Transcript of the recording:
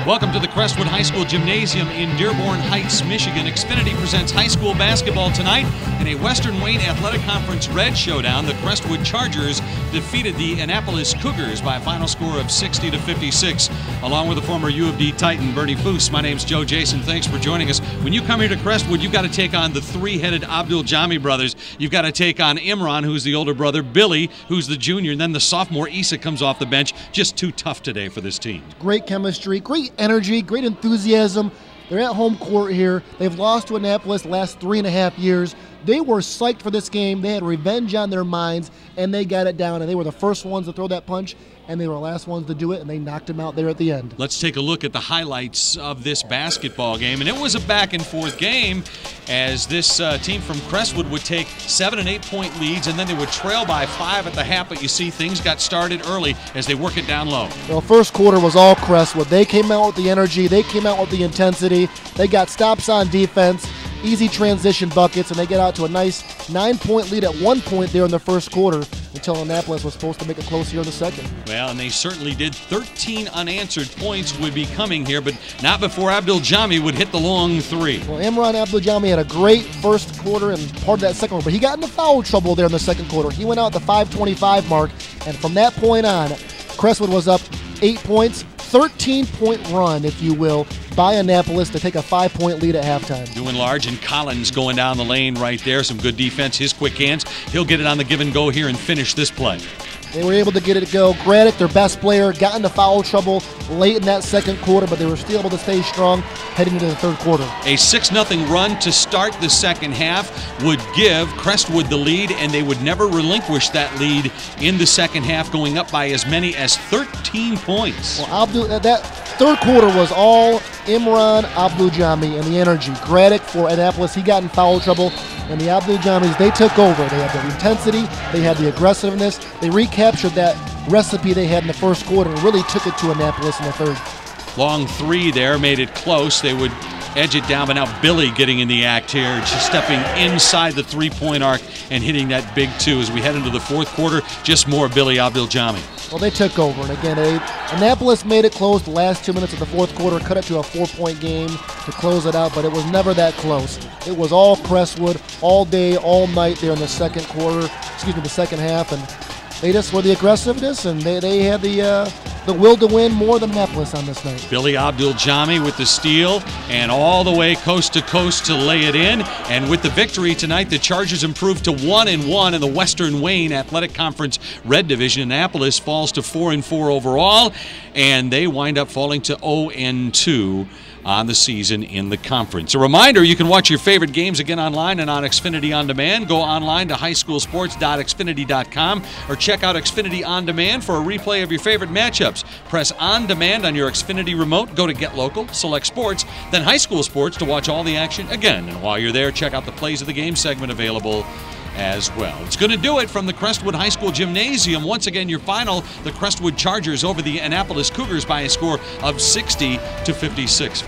Welcome to the Crestwood High School Gymnasium in Dearborn Heights, Michigan. Xfinity presents high school basketball tonight in a Western Wayne Athletic Conference Red Showdown. The Crestwood Chargers defeated the Annapolis Cougars by a final score of 60-56. Along with the former U of D Titan, Bernie Foose, my name's Joe Jason. Thanks for joining us. When you come here to Crestwood, you've got to take on the three-headed Abdul Jami brothers. You've got to take on Imran, who's the older brother, Billy, who's the junior, and then the sophomore Issa comes off the bench. Just too tough today for this team. Great chemistry, great energy, great enthusiasm. They're at home court here. They've lost to Annapolis the last 3.5 years. They were psyched for this game. They had revenge on their minds, and they got it down. And they were the first ones to throw that punch, and they were the last ones to do it, and they knocked them out there at the end. Let's take a look at the highlights of this basketball game. And it was a back-and-forth game as this team from Crestwood would take 7- and 8-point leads, and then they would trail by 5 at the half. But you see, things got started early as they work it down low. Well, first quarter was all Crestwood. They came out with the energy. They came out with the intensity. They got stops on defense, easy transition buckets, and they get out to a nice 9-point lead at one point there in the first quarter until Annapolis was supposed to make it close here in the second. Well, and they certainly did. 13 unanswered points would be coming here, but not before Abdul Jami would hit the long three. Well, Imran Abdul Jami had a great first quarter and part of that second one, but he got into foul trouble there in the second quarter. He went out the 5:25 mark, and from that point on, Crestwood was up 8 points, 13-point run, if you will, by Annapolis to take a 5-point lead at halftime. Doing large, and Collins going down the lane right there. Some good defense, his quick hands. He'll get it on the give and go here and finish this play. They were able to get it to go. Gradick, their best player, got into foul trouble late in that second quarter, but they were still able to stay strong heading into the third quarter. A 6-0 run to start the second half would give Crestwood the lead, and they would never relinquish that lead in the second half, going up by as many as 13 points. Well, that third quarter was all Imran Abdul Jami and the energy. Gradick for Annapolis, he got in foul trouble, and the Abdul Jamis, they took over. They had the intensity, they had the aggressiveness, they recaptured that recipe they had in the first quarter and really took it to Annapolis in the third. Long three there made it close. They would edge it down, but now Billy getting in the act here, just stepping inside the three-point arc and hitting that big two. As we head into the fourth quarter, just more Billy Abdul Jami. Well, they took over, and again, Annapolis made it close the last 2 minutes of the fourth quarter, cut it to a 4-point game to close it out, but it was never that close. It was all Crestwood, all day, all night there in the second quarter, the second half, and they just were the aggressiveness, and they had the will to win more than Annapolis on this night. Billy Abdul Jami with the steal, and all the way coast to coast to lay it in. And with the victory tonight, the Chargers improved to 1-1 in the Western Wayne Athletic Conference Red Division. Annapolis falls to 4-4 overall, and they wind up falling to 0-2 on the season in the conference. A reminder, you can watch your favorite games again online and on Xfinity On Demand. Go online to highschoolsports.xfinity.com or check out Xfinity On Demand for a replay of your favorite matchups. Press On Demand on your Xfinity remote, go to Get Local, select Sports, then High School Sports to watch all the action again. And while you're there, check out the Plays of the Game segment available as well. It's going to do it from the Crestwood High School Gymnasium. Once again, your final, the Crestwood Chargers over the Annapolis Cougars by a score of 60-56.